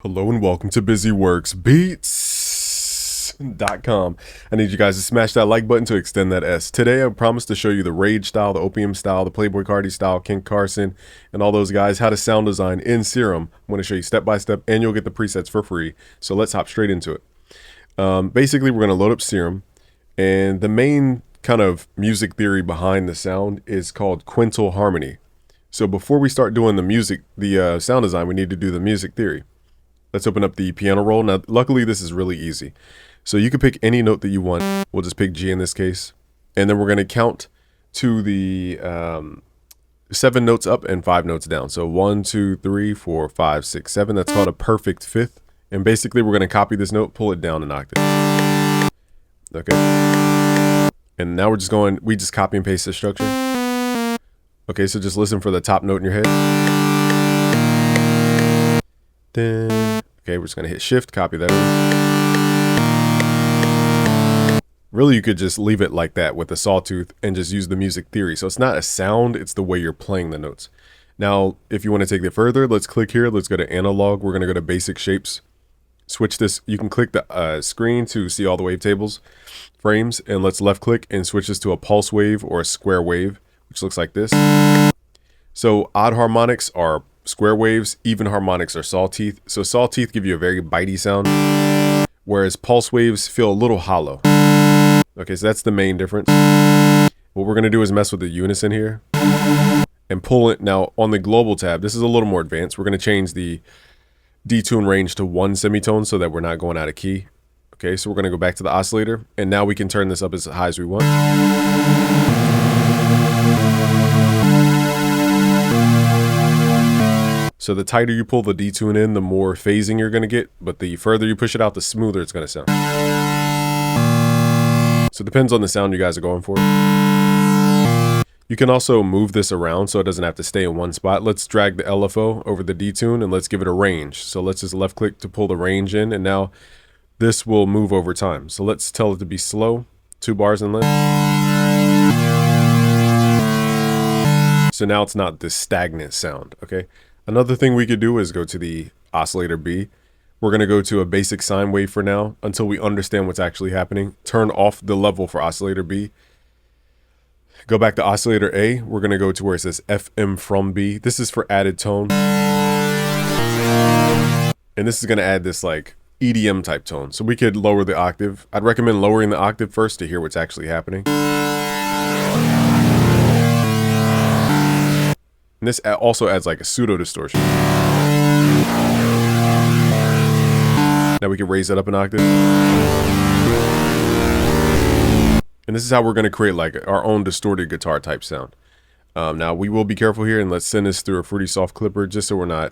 Hello and welcome to BusyWorksBeats.com. I need you guys to smash that like button to extend that S. Today I promise to show you the Rage style, the Opium style, the Playboi Carti style, Ken Carson, and all those guys how to sound design in Serum. I'm going to show you step by step and you'll get the presets for free. So let's hop straight into it. Basically we're going to load up Serum, and the main kind of music theory behind the sound is called quintal harmony. So before we start doing the sound design, we need to do the music theory. Let's open up the piano roll. Now, luckily, this is really easy. So you can pick any note that you want. We'll just pick G in this case. And then we're going to count to the 7 notes up and 5 notes down. So 1, 2, 3, 4, 5, 6, 7. That's called a perfect fifth. And basically, we're going to copy this note, pull it down an octave. Okay. And now we just copy and paste the structure. Okay, so just listen for the top note in your head. Okay, we're just gonna hit shift, copy that over. Really, you could just leave it like that with a sawtooth and just use the music theory. So it's not a sound, it's the way you're playing the notes. Now, if you want to take it further, let's click here. Let's go to analog. We're gonna go to basic shapes. Switch this. You can click the screen to see all the wavetables frames, and let's left click and switch this to a pulse wave or a square wave, which looks like this. So odd harmonics are square waves, even harmonics are sawteeth. So sawteeth give you a very bitey sound, whereas pulse waves feel a little hollow. Okay, so that's the main difference. What we're gonna do is mess with the unison here and pull it. Now on the global tab, this is a little more advanced. We're gonna change the detune range to 1 semitone so that we're not going out of key. Okay, so we're gonna go back to the oscillator, and now we can turn this up as high as we want. So the tighter you pull the detune in, the more phasing you're going to get, but the further you push it out, the smoother it's going to sound. So it depends on the sound you guys are going for. You can also move this around so it doesn't have to stay in one spot. Let's drag the LFO over the detune and let's give it a range. So let's just left click to pull the range in, and now this will move over time. So let's tell it to be slow, 2 bars in length. So now it's not this stagnant sound, okay? Another thing we could do is go to the oscillator B. We're going to go to a basic sine wave for now until we understand what's actually happening. Turn off the level for oscillator B. Go back to oscillator A. We're going to go to where it says FM from B. This is for added tone. And this is going to add this like EDM type tone. So we could lower the octave. I'd recommend lowering the octave first to hear what's actually happening. And this also adds like a pseudo distortion. Now we can raise that up an octave. And this is how we're going to create like our own distorted guitar type sound. Now we will be careful here, and let's send this through a Fruity Soft Clipper just so we're not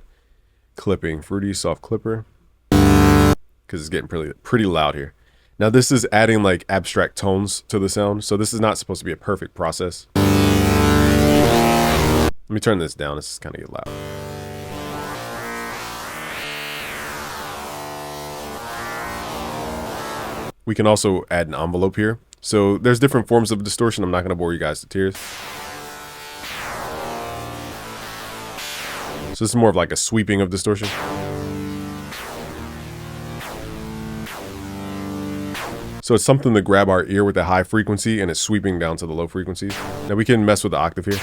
clipping. Fruity Soft Clipper, because it's getting pretty loud here. Now this is adding like abstract tones to the sound, so this is not supposed to be a perfect process. Let me turn this down. This is kind of get loud. We can also add an envelope here. So there's different forms of distortion. I'm not going to bore you guys to tears. So this is more of like a sweeping of distortion. So it's something to grab our ear with a high frequency, and it's sweeping down to the low frequencies. Now we can mess with the octave here.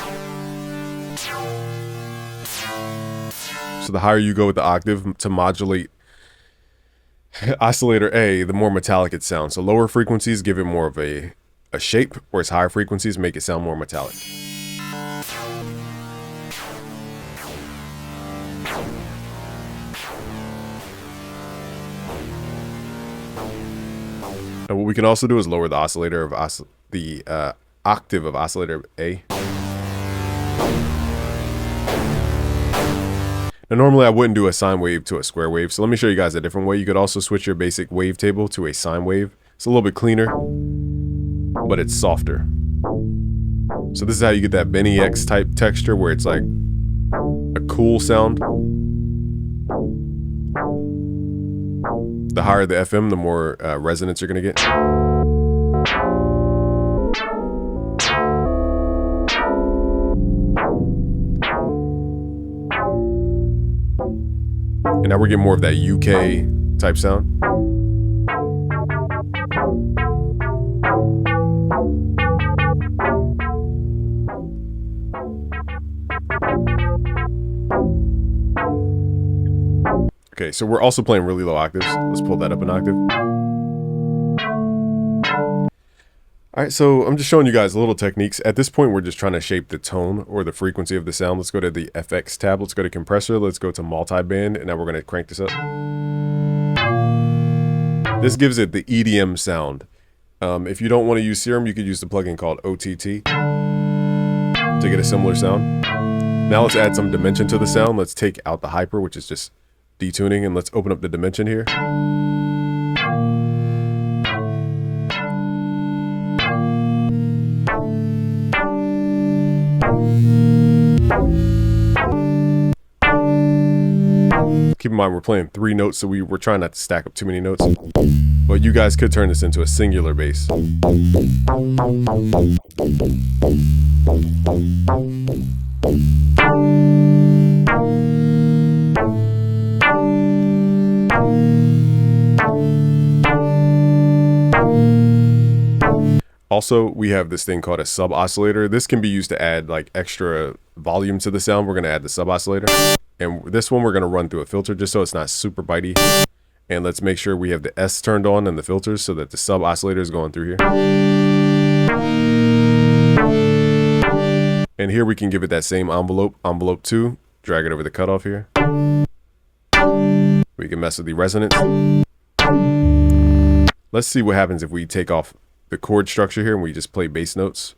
So the higher you go with the octave to modulate oscillator A, the more metallic it sounds. So lower frequencies give it more of a shape, whereas higher frequencies make it sound more metallic. And what we can also do is lower the oscillator of octave of oscillator A. Now, normally I wouldn't do a sine wave to a square wave, so let me show you guys a different way. You could also switch your basic wavetable to a sine wave. It's a little bit cleaner, but it's softer. So this is how you get that Benny X type texture where it's like a cool sound. The higher the FM, the more resonance you're gonna get. And now we're getting more of that UK type sound. Okay, so we're also playing really low octaves. Let's pull that up an octave. All right, so I'm just showing you guys little techniques. At this point, we're just trying to shape the tone or the frequency of the sound. Let's go to the FX tab. Let's go to compressor. Let's go to multi-band, and now we're going to crank this up. This gives it the EDM sound. If you don't want to use Serum, you could use the plugin called OTT to get a similar sound. Now let's add some dimension to the sound. Let's take out the hyper, which is just detuning, and let's open up the dimension here. Keep in mind we're playing 3 notes, so we're trying not to stack up too many notes. But you guys could turn this into a singular bass. Also, we have this thing called a sub oscillator. This can be used to add like extra volume to the sound. We're going to add the sub oscillator. And this one we're going to run through a filter just so it's not super bitey. And let's make sure we have the S turned on in the filters so that the sub oscillator is going through here. And here we can give it that same envelope, envelope 2, drag it over the cutoff here. We can mess with the resonance. Let's see what happens if we take off the chord structure here and we just play bass notes.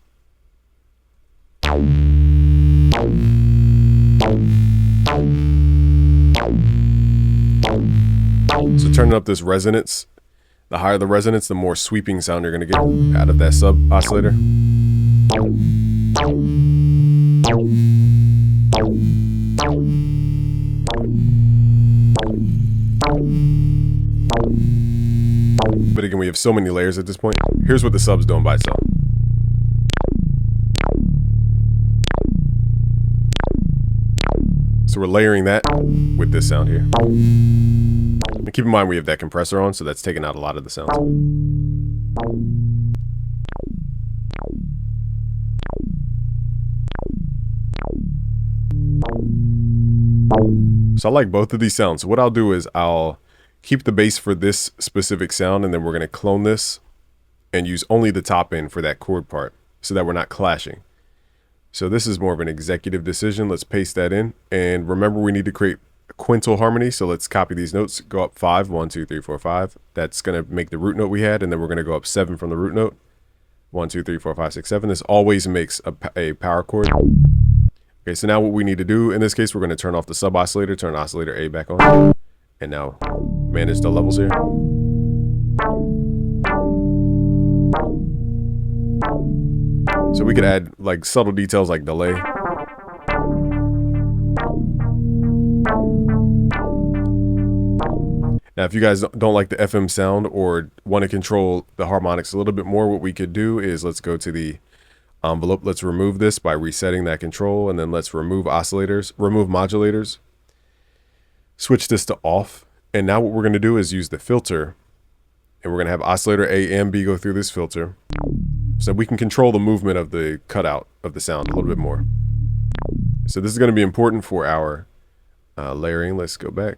So turning up this resonance, the higher the resonance, the more sweeping sound you're going to get out of that sub oscillator. But again, we have so many layers at this point. Here's what the sub's doing by itself. So we're layering that with this sound here. And keep in mind we have that compressor on, so that's taking out a lot of the sounds. So I like both of these sounds. So what I'll do is I'll keep the bass for this specific sound, and then we're going to clone this and use only the top end for that chord part so that we're not clashing. So this is more of an executive decision. Let's paste that in. And remember, we need to create a quintal harmony. So let's copy these notes, go up 5, 1, 2, 3, 4, 5. That's going to make the root note we had. And then we're going to go up 7 from the root note. 1, 2, 3, 4, 5, 6, 7. This always makes a power chord. Okay, so now what we need to do in this case, we're going to turn off the sub oscillator, turn oscillator A back on. And now manage the levels here. So we could add like subtle details like delay. Now, if you guys don't like the FM sound or want to control the harmonics a little bit more, what we could do is let's go to the envelope. Let's remove this by resetting that control, and then let's remove oscillators, remove modulators. Switch this to off. And now what we're going to do is use the filter, and we're going to have oscillator A and B go through this filter so we can control the movement of the cutout of the sound a little bit more. So this is going to be important for our layering. Let's go back.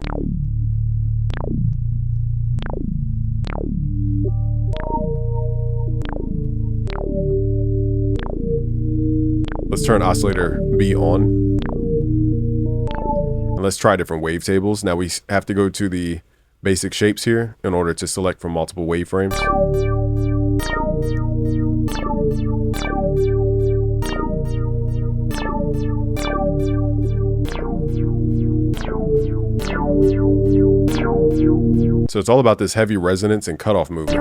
Let's turn oscillator B on. And let's try different wavetables. Now we have to go to the basic shapes here in order to select from multiple waveframes. So it's all about this heavy resonance and cutoff movement.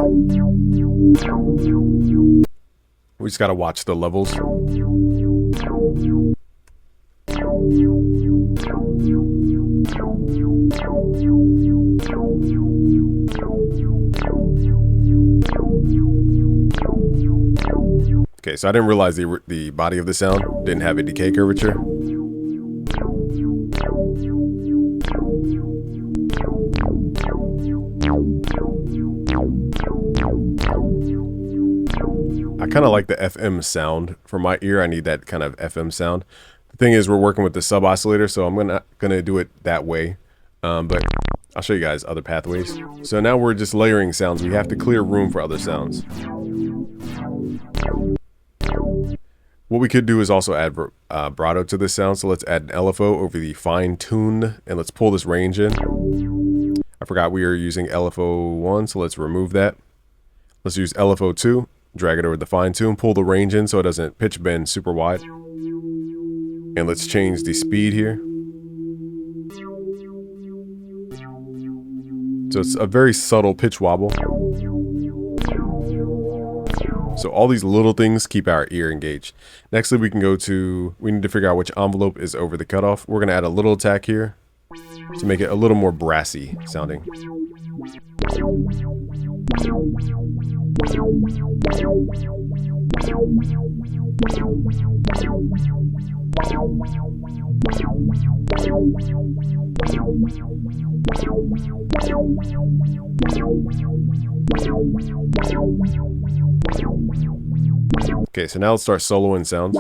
We just got to watch the levels. Okay, so I didn't realize the body of the sound didn't have a decay curvature. I kind of like the FM sound. For my ear, I need that kind of FM sound. The thing is, we're working with the sub oscillator, so I'm gonna do it that way. But I'll show you guys other pathways. So now we're just layering sounds. We have to clear room for other sounds. What we could do is also add vibrato to this sound. So let's add an LFO over the fine tune, and let's pull this range in. I forgot we are using LFO 1, so let's remove that. Let's use LFO 2, drag it over the fine tune, pull the range in so it doesn't pitch bend super wide. And let's change the speed here. So it's a very subtle pitch wobble. So all these little things keep our ear engaged. Nextly, we need to figure out which envelope is over the cutoff. We're gonna add a little attack here to make it a little more brassy sounding. Okay, so now let's start soloing sounds.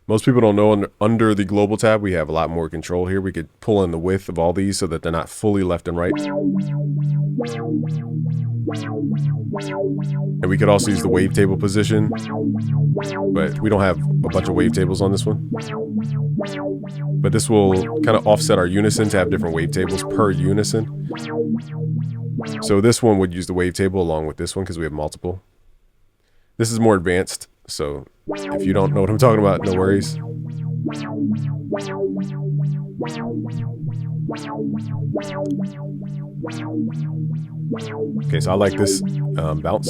Most people don't know under the global tab, we have a lot more control here. We could pull in the width of all these so that they're not fully left and right. And we could also use the wavetable position, but we don't have a bunch of wavetables on this one. But this will kind of offset our unison to have different wavetables per unison. So this one would use the wavetable along with this one because we have multiple. This is more advanced, so if you don't know what I'm talking about, no worries. Okay, so I like this bounce.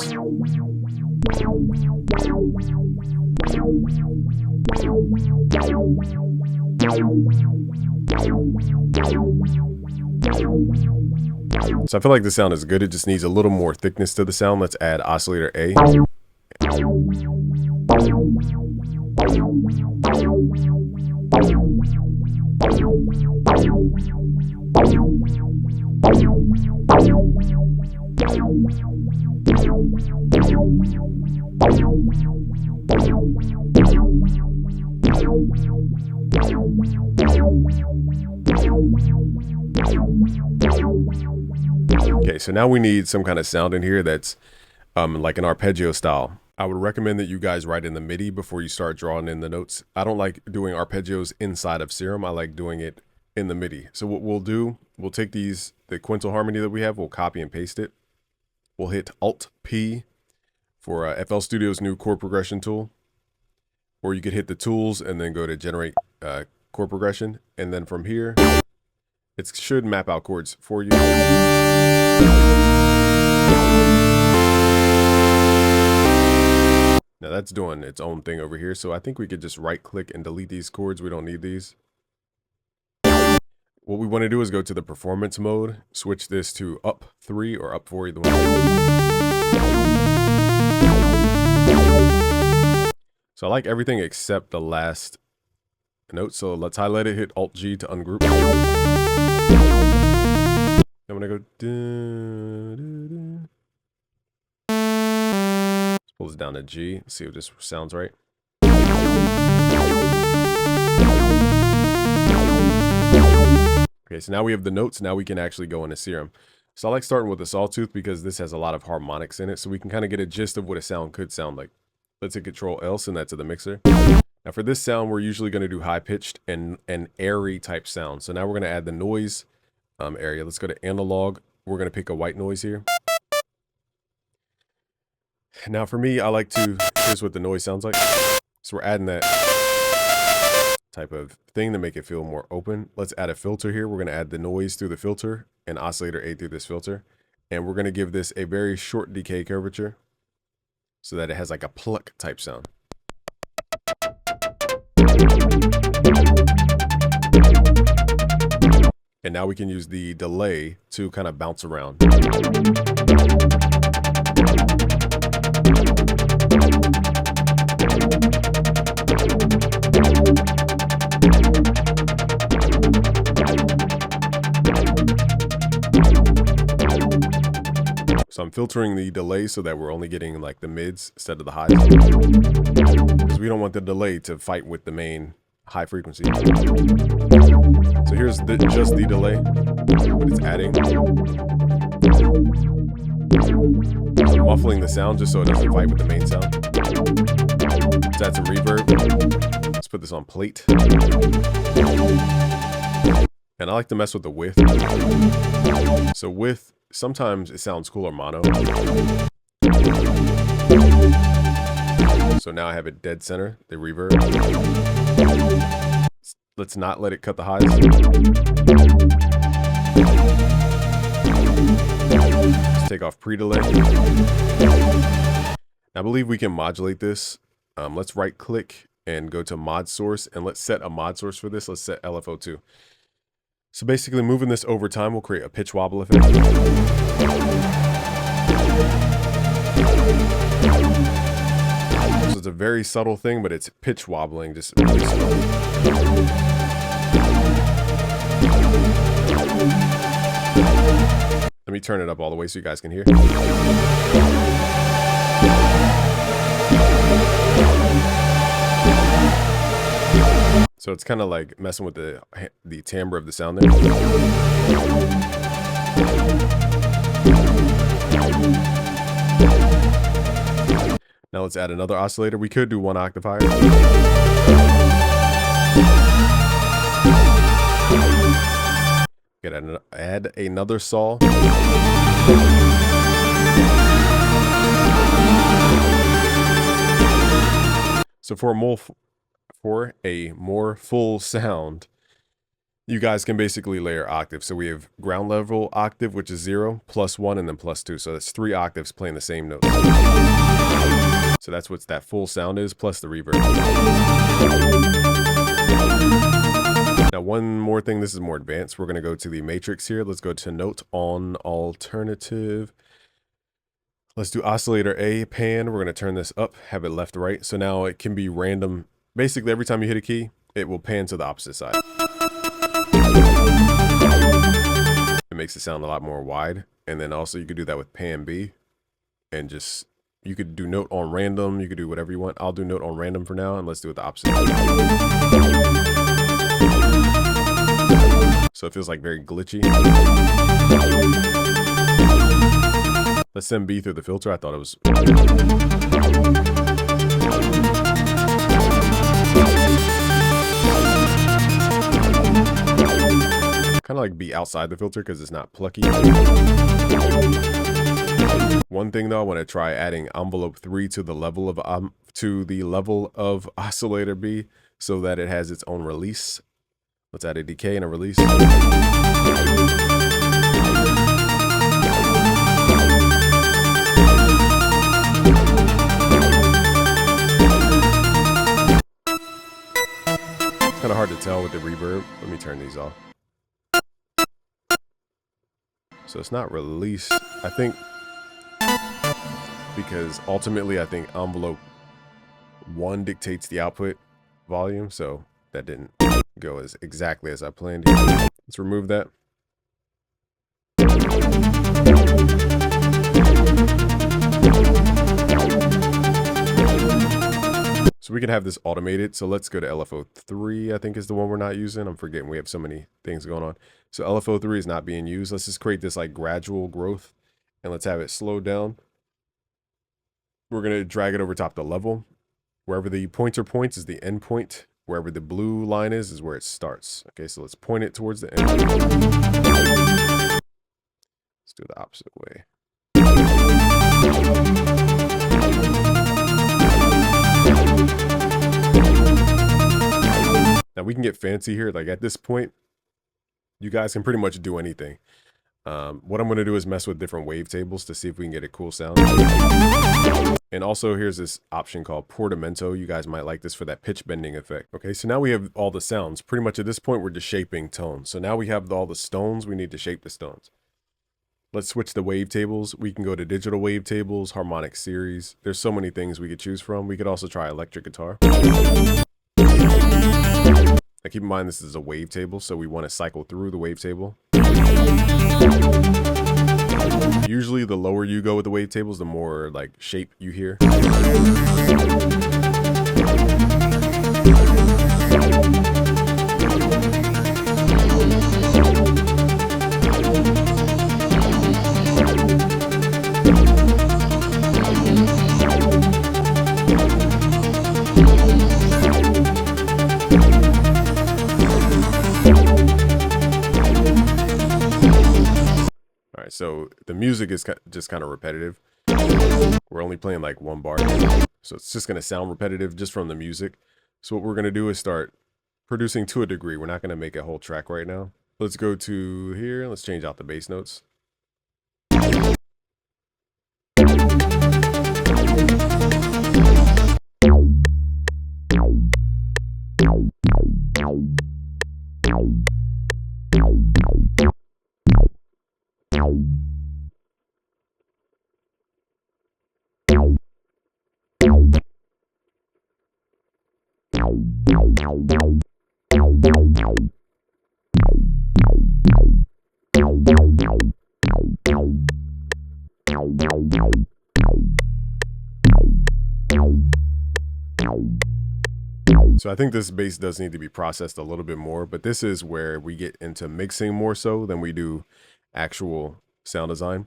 So I feel like the sound is good. It just needs a little more thickness to the sound. Let's add oscillator A. Okay, so now we need some kind of sound in here that's like an arpeggio style. I would recommend that you guys write in the MIDI before you start drawing in the notes. I don't like doing arpeggios inside of Serum. I like doing it in the MIDI. So what we'll do, we'll take the quintal harmony that we have, we'll copy and paste it. We'll hit Alt-P for FL Studio's new chord progression tool. Or you could hit the tools and then go to generate chord progression. And then from here, it should map out chords for you. Now that's doing its own thing over here. So I think we could just right click and delete these chords. We don't need these. What we want to do is go to the performance mode, switch this to up 3 or up 4, either one. So I like everything except the last note. So let's highlight it, hit Alt G to ungroup. I'm gonna go. Let's pull this down to G. See if this sounds right. Okay, so now we have the notes. Now we can actually go into Serum. So I like starting with the sawtooth because this has a lot of harmonics in it, so we can kind of get a gist of what a sound could sound like. Let's hit Control L, send that to the mixer. Now for this sound, we're usually going to do high pitched and airy type sound. So now we're going to add the noise area. Let's go to analog. We're going to pick a white noise here. Now for me, I like to, here's what the noise sounds like. So we're adding that type of thing to make it feel more open. Let's add a filter here. We're going to add the noise through the filter and oscillator A through this filter. And we're going to give this a very short decay curvature so that it has like a pluck type sound. And now we can use the delay to kind of bounce around. So I'm filtering the delay so that we're only getting like the mids instead of the highs, because we don't want the delay to fight with the main high frequency. So here's just the delay, what it's adding. So muffling the sound just so it doesn't fight with the main sound. Let's add some reverb. Let's put this on plate. And I like to mess with the width. So width, sometimes it sounds cooler mono. So now I have it dead center, the reverb. Let's not let it cut the highs. Let's take off pre-delay. I believe we can modulate this. Let's right click and go to mod source, and let's set a mod source for this. Let's set LFO2. So basically moving this over time will create a pitch wobble effect. So it's a very subtle thing, but it's pitch wobbling just really slowly. Let me turn it up all the way so you guys can hear. So it's kind of like messing with the timbre of the sound there. Now let's add another oscillator. We could do 1 octave higher. Gotta add another saw. So for a more full sound, you guys can basically layer octaves. So we have ground level octave, which is 0, +1, and then +2. So that's 3 octaves playing the same note. So that's what that full sound is, plus the reverb. Now one more thing, this is more advanced. We're going to go to the matrix here. Let's go to note on alternative. Let's do oscillator A, pan. We're going to turn this up, have it left, right. So now it can be random. Basically, every time you hit a key, it will pan to the opposite side. It makes it sound a lot more wide. And then also you could do that with pan B. And just, you could do note on random. You could do whatever you want. I'll do note on random for now, and let's do it the opposite. So it feels like very glitchy. Let's send B through the filter. I thought it was... kind of like be outside the filter because it's not plucky. One thing though, I want to try adding envelope 3 to the level of oscillator B so that it has its own release. Let's add a decay and a release. It's kind of hard to tell with the reverb. Let me turn these off. So it's not release, I think, because ultimately I think envelope 1 dictates the output volume, so that didn't go as exactly as I planned here. Let's remove that. So we can have this automated. So let's go to LFO3, I think is the one we're not using. I'm forgetting, we have so many things going on. So LFO3 is not being used. Let's just create this like gradual growth and let's have it slow down. We're going to drag it over top the level. Wherever the pointer points is the end point. Wherever the blue line is where it starts. Okay, so let's point it towards the end. Let's do it the opposite way. Now we can get fancy here. Like at this point, you guys can pretty much do anything. What I'm going to do is mess with different wavetables to see if we can get a cool sound. And also here's this option called portamento. You guys might like this for that pitch bending effect. Okay, so now we have all the sounds. Pretty much at this point, we're just shaping tones. So now we have all the stones. We need to shape the stones. Let's switch the wavetables. We can go to digital wavetables, harmonic series. There's so many things we could choose from. We could also try electric guitar. Now keep in mind this is a wavetable, so we want to cycle through the wavetable. Usually the lower you go with the wavetables, the more like shape you hear. All right, so the music is just kind of repetitive. We're only playing like one bar, so it's just going to sound repetitive just from the music. So what we're going to do is start producing to a degree. We're not going to make a whole track right now. Let's go to here. Let's change out the bass notes. So I think this bass does need to be processed a little bit more, but this is where we get into mixing more so than we do actual sound design.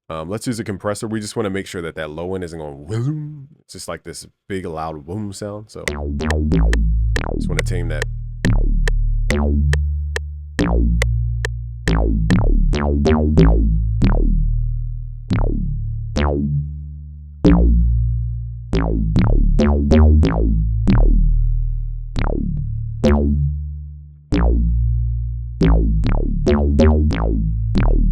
Let's use a compressor. We just want to make sure that that low end isn't going boom. It's just like this big loud boom sound. So just want to tame that.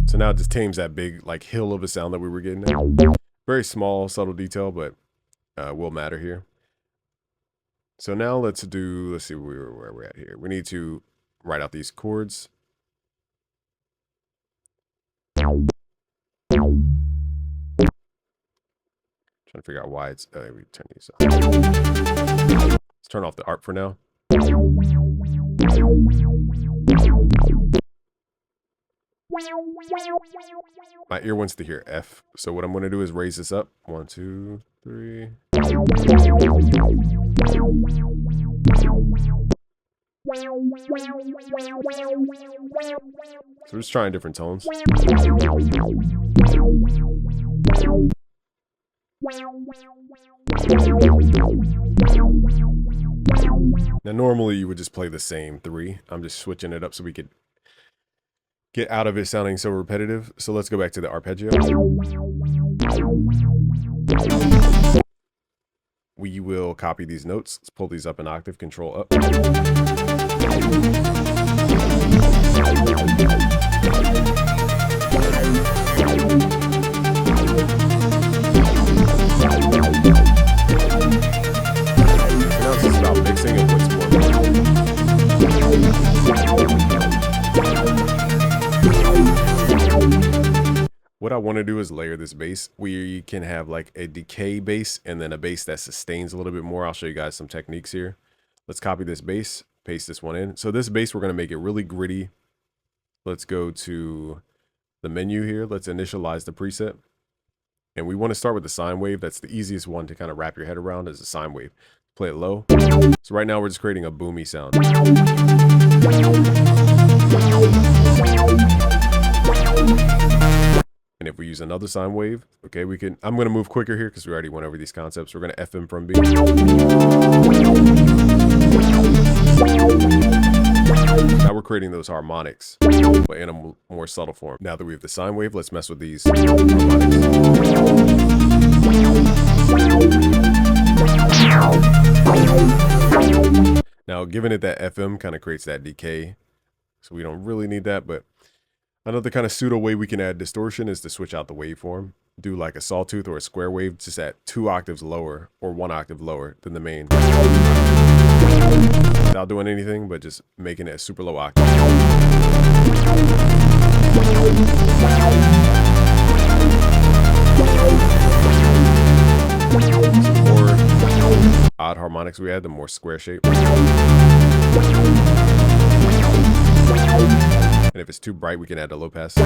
So now it just tames that big like hill of a sound that we were getting at. Very small, subtle detail, but will matter here. So now let's see where we're at here. We need to write out these chords. Trying to figure out why it's we turn these off. Let's turn off the ARP for now. My ear wants to hear F, so what I'm going to do is raise this up. 1, 2, 3. So we're just trying different tones. Now normally you would just play the same 3. I'm just switching it up so we could get out of it sounding so repetitive. So let's go back to the arpeggio. We will copy these notes. Let's pull these up an octave, control up. Now it's just about mixing and what's more. What I want to do is layer this bass. We can have like a decay bass and then a bass that sustains a little bit more. I'll show you guys some techniques here. Let's copy this bass, paste this one in. So this bass, we're going to make it really gritty. Let's go to the menu here. Let's initialize the preset. And we want to start with the sine wave. That's the easiest one to kind of wrap your head around, is a sine wave. Play it low. So right now we're just creating a boomy sound. And if we use another sine wave, okay, we can, I'm going to move quicker here because we already went over these concepts. We're going to FM from B. Now we're creating those harmonics, but in a more subtle form. Now that we have the sine wave, let's mess with these harmonics. Now, given it that FM kind of creates that decay, so we don't really need that, but another kind of pseudo way we can add distortion is to switch out the waveform. Do like a sawtooth or a square wave, just at 2 octaves lower or 1 octave lower than the main. Without doing anything, but just making it a super low octave. The more odd harmonics we add, the more square shape. And if it's too bright, we can add a low pass. So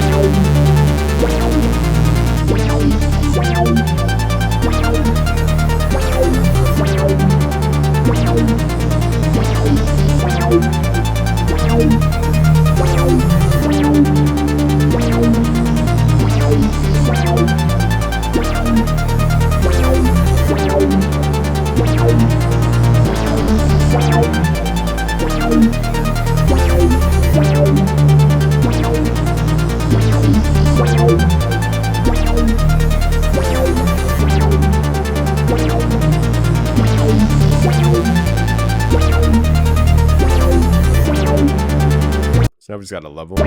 now we just got a level.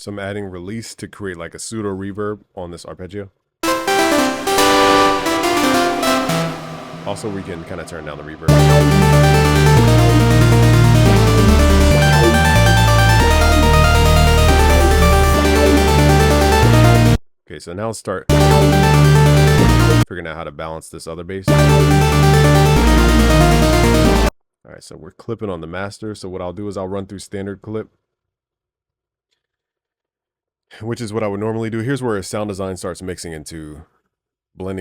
So I'm adding release to create like a pseudo reverb on this arpeggio. Also, we can kind of turn down the reverb. Okay, so now let's start figuring out how to balance this other bass. All right, so we're clipping on the master. So what I'll do is I'll run through standard clip, which is what I would normally do. Here's where sound design starts blending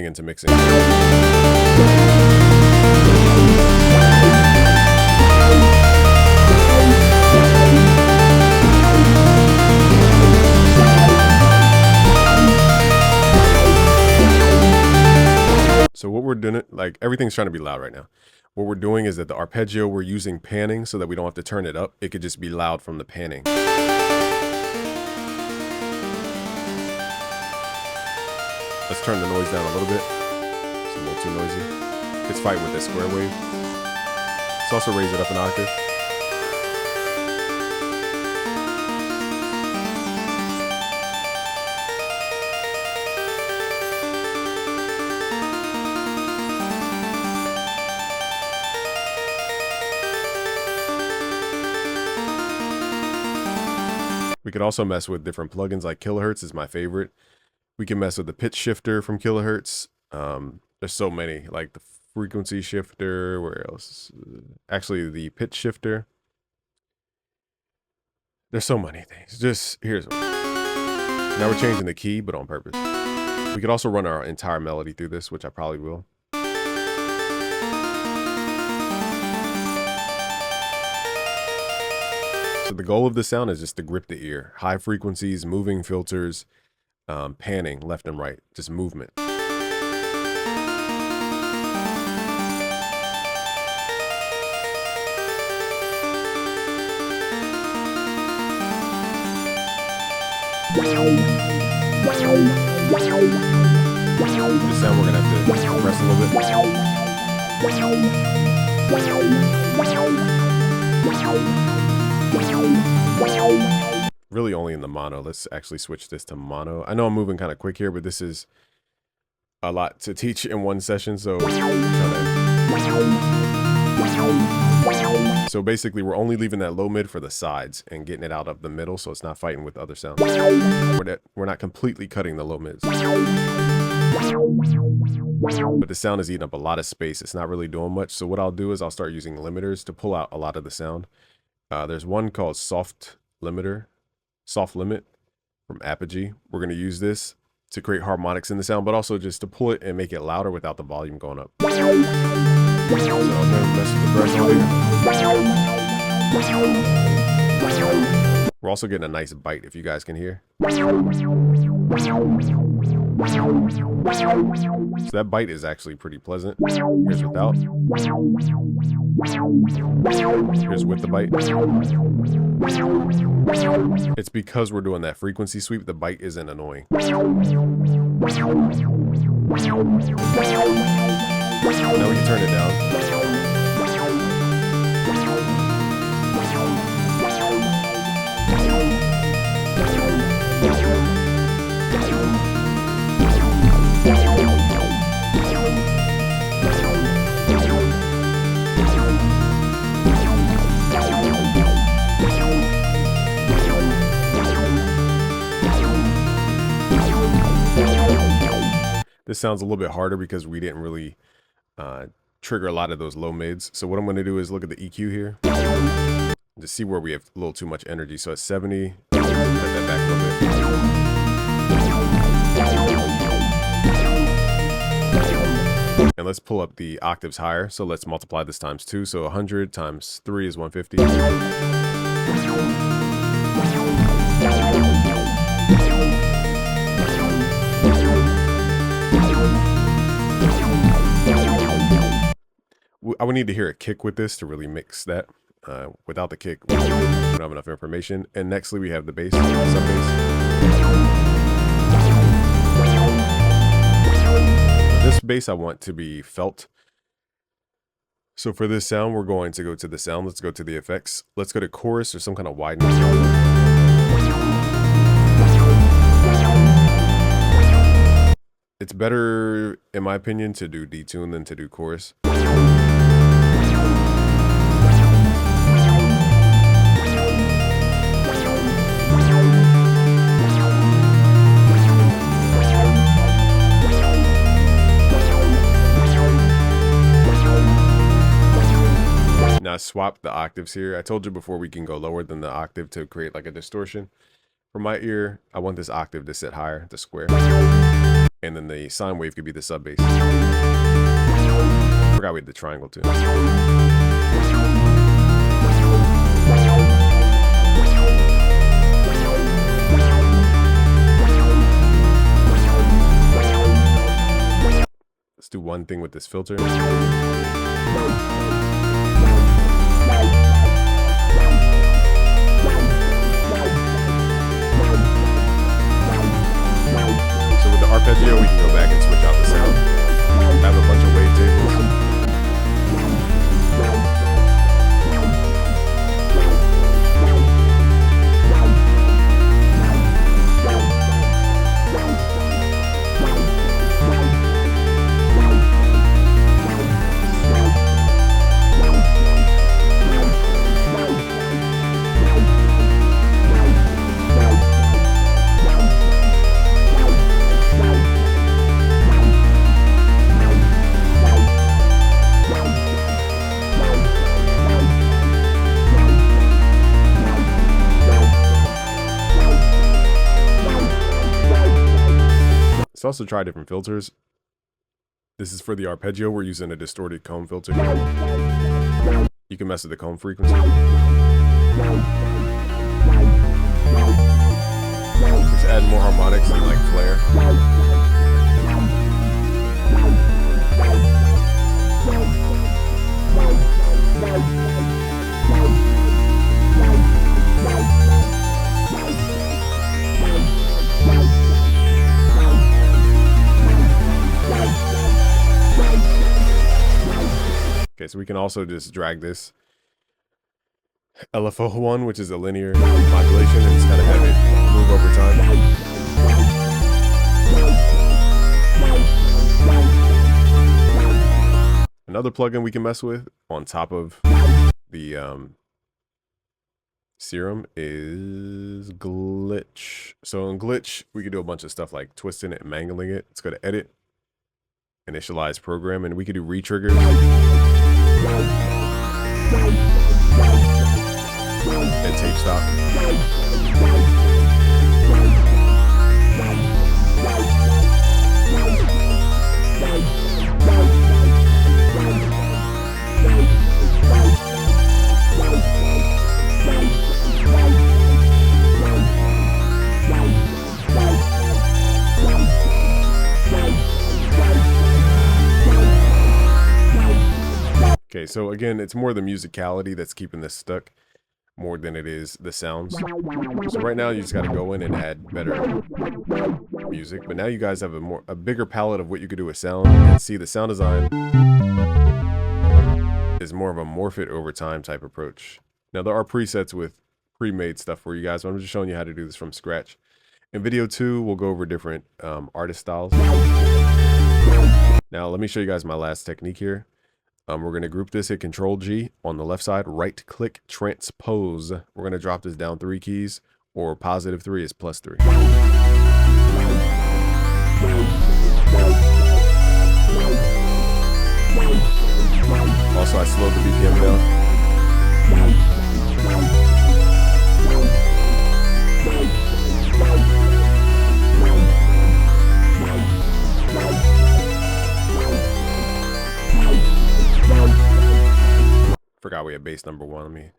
into mixing. So what we're doing, like everything's trying to be loud right now. What we're doing is that the arpeggio, we're using panning so that we don't have to turn it up. It could just be loud from the panning. Let's turn the noise down a little bit. It's a little too noisy. It's fighting with this square wave. Let's also raise it up an octave. We could also mess with different plugins, like Kilohertz is my favorite. We can mess with the pitch shifter from Kilohertz. There's so many, like the frequency shifter. Where else? Actually, the pitch shifter. There's so many things. Just here's one. Now we're changing the key, but on purpose. We could also run our entire melody through this, which I probably will. So the goal of the sound is just to grip the ear. High frequencies, moving filters, panning left and right, just movement. The sound we're gonna have to press a little bit. Really only in the mono. Let's actually switch this to mono. I know I'm moving kind of quick here, but this is a lot to teach in one session. So basically we're only leaving that low mid for the sides and getting it out of the middle so it's not fighting with other sounds. We're not completely cutting the low mids. But the sound is eating up a lot of space. It's not really doing much. So what I'll do is I'll start using limiters to pull out a lot of the sound. There's one called Soft Limit from Apogee. We're going to use this to create harmonics in the sound, but also just to pull it and make it louder without the volume going up. So I'm going to mess with the threshold here. We're also getting a nice bite, if you guys can hear. So that bite is actually pretty pleasant. Here's without. Here's with the bite. It's because we're doing that frequency sweep, the bite isn't annoying. Now we can turn it down. This sounds a little bit harder because we didn't really trigger a lot of those low mids. So what I'm going to do is look at the EQ here to see where we have a little too much energy. So at 70, cut that back a little bit. And let's pull up the octaves higher. So let's multiply this times 2. So 100 times 3 is 150. I would need to hear a kick with this to really mix that. Without the kick, we don't have enough information. And nextly, we have the bass, sub bass. This bass I want to be felt. So for this sound, we're going to go to the sound. Let's go to the effects. Let's go to chorus or some kind of widening. It's better, in my opinion, to do detune than to do chorus. Now I swapped the octaves here. I told you before we can go lower than the octave to create like a distortion. For my ear, I want this octave to sit higher, the square. And then the sine wave could be the sub bass. Forgot we had the triangle too. Let's do one thing with this filter. Arpeggio, we can go back and switch out the sound. I have a bunch of wave Let's also try different filters. This is for the arpeggio. We're using a distorted comb filter. You can mess with the comb frequency. Just add more harmonics and like flare. Okay, so we can also just drag this LFO one, which is a linear modulation, and just kind of have it move over time. Another plugin we can mess with on top of the Serum is Glitch. So in Glitch, we can do a bunch of stuff like twisting it and mangling it. Let's go to Edit, Initialize Program, and we can do retriggers. And tape stop. Okay, so again, it's more the musicality that's keeping this stuck more than it is the sounds. So right now you just got to go in and add better music, but now you guys have a bigger palette of what you could do with sound. And see, the sound design is more of a morph it over time type approach. Now there are presets with pre-made stuff for you guys, but I'm just showing you how to do this from scratch. In video 2, we'll go over different artist styles. Now let me show you guys my last technique here. We're going to group this, hit Control G on the left side, right click, transpose. We're going to drop this down 3 keys, or +3 is +3. Forgot we had bass number 1.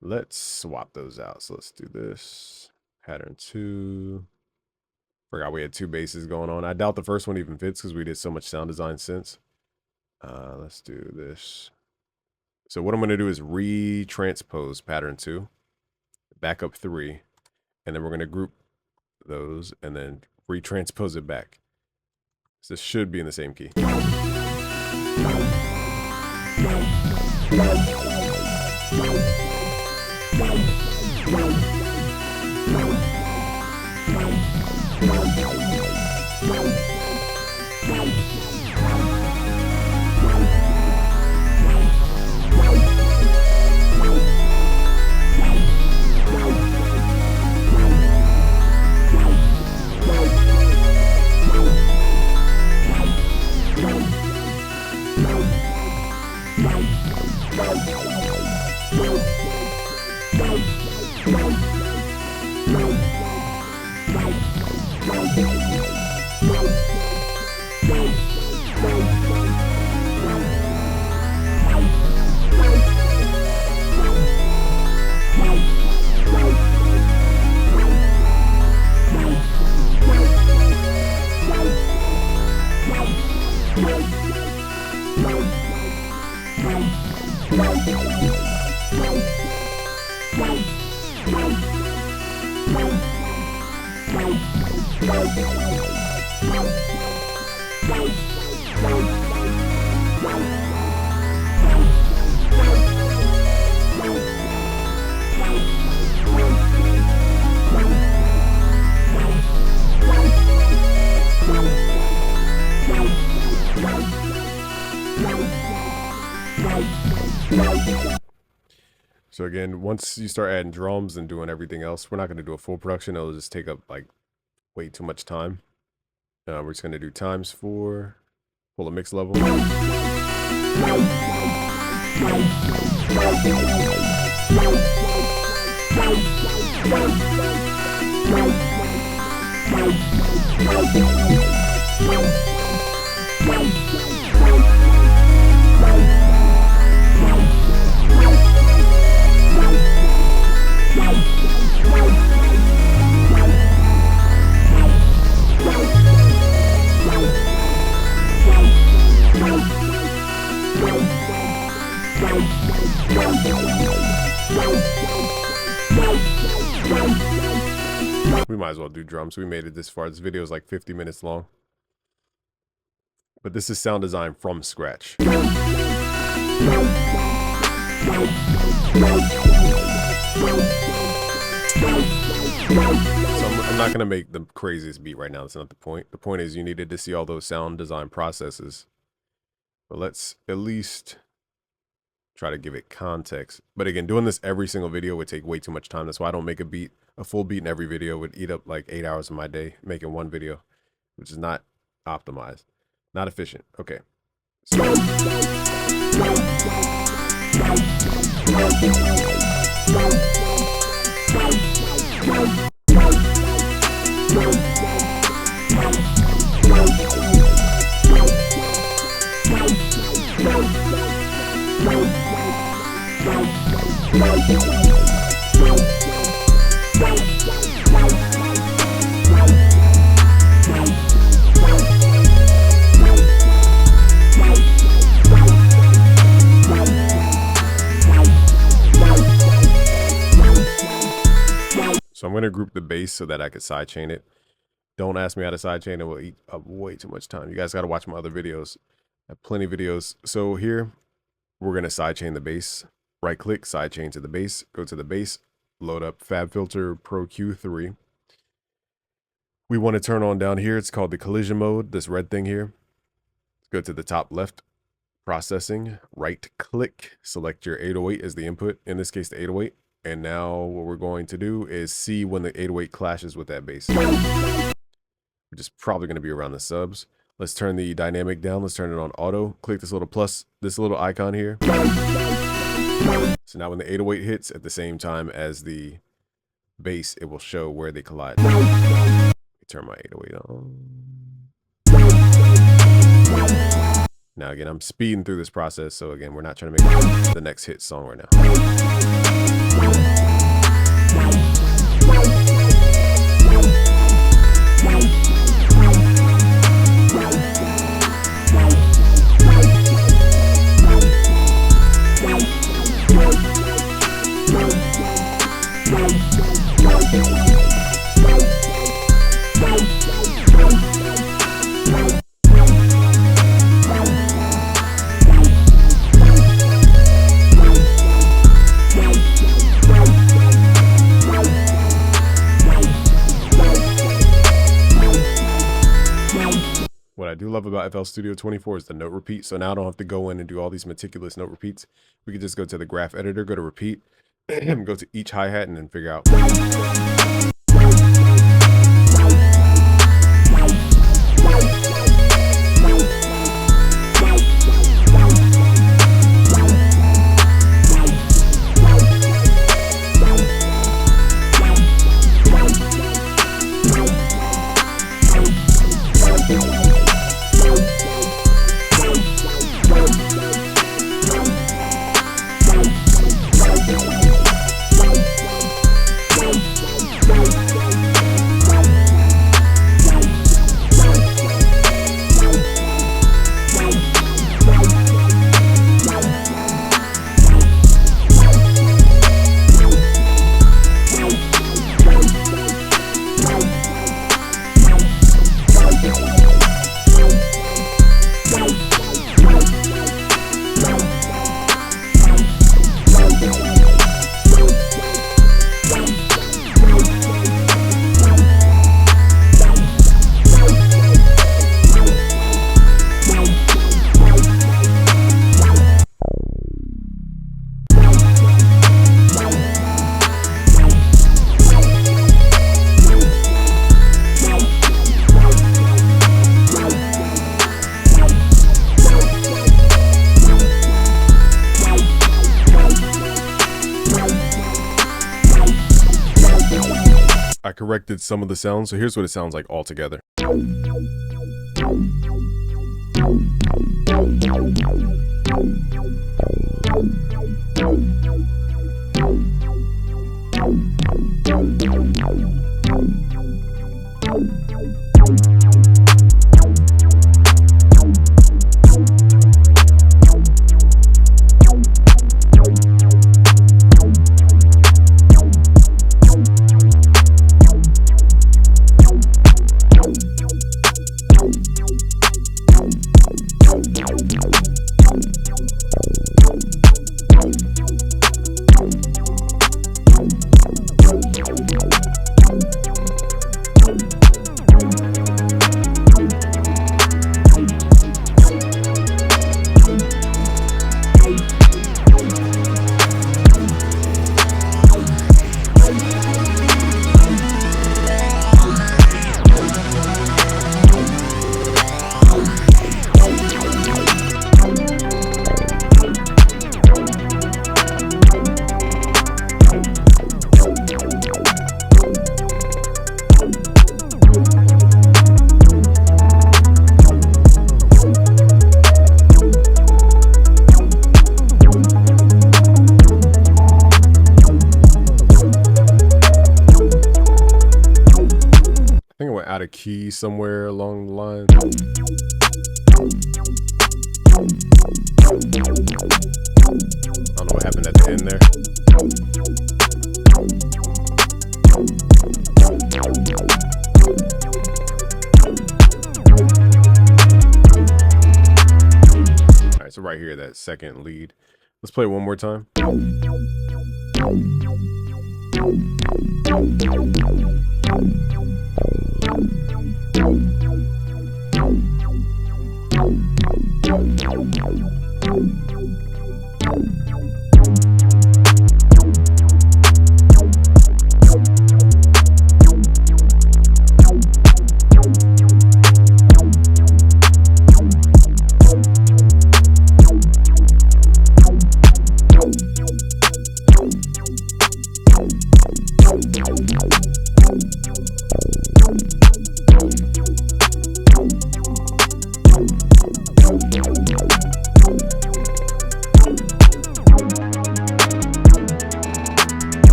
Let's swap those out. So let's do this. Pattern 2. Forgot we had 2 basses going on. I doubt the first one even fits because we did so much sound design since. Let's do this. So what I'm going to do is retranspose pattern 2, back up 3, and then we're going to group those and then retranspose it back. So this should be in the same key. So again, once you start adding drums and doing everything else, we're not going to do a full production. It'll just take up like way too much time. We're just going to do ×4, pull a mix level. So we might as well do drums. We made it this far. This video is like 50 minutes long. But this is sound design from scratch. So I'm not going to make the craziest beat right now. That's not the point. The point is you needed to see all those sound design processes. But let's at least try to give it context. But again, doing this every single video would take way too much time. That's why I don't make a full beat in every video. Would eat up like 8 hours of my day making one video, which is not optimized, not efficient. Okay. So I'm going to group the bass so that I could sidechain it. Don't ask me how to sidechain. It will eat up way too much time. You guys got to watch my other videos. I have plenty of videos. So here, we're going to sidechain the bass. Right click, sidechain to the bass. Go to the bass. Load up FabFilter Pro Q3. We want to turn on down here. It's called the collision mode. This red thing here. Go to the top left. Processing. Right click. Select your 808 as the input. In this case, the 808. And now what we're going to do is see when the 808 clashes with that bass, which is probably going to be around the subs. Let's turn the dynamic down. Let's turn it on auto. Click this little plus, this little icon here. So now when the 808 hits at the same time as the bass, it will show where they collide. Turn my 808 on. Now, again, I'm speeding through this process. So again, we're not trying to make the next hit song right now. What I do love about FL Studio 24 is the note repeat. So now I don't have to go in and do all these meticulous note repeats. We can just go to the graph editor, go to repeat, go to each hi-hat, and then figure out. I corrected some of the sounds, so here's what it sounds like all together. Out of key somewhere along the line. I don't know what happened at the end there. All right, so right here, that second lead. Let's play it one more time.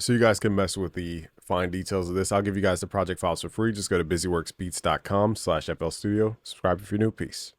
so you guys can mess with the fine details of this. I'll give you guys the project files for free. Just go to busyworksbeats.com/FL Studio. Subscribe if you're new. Peace.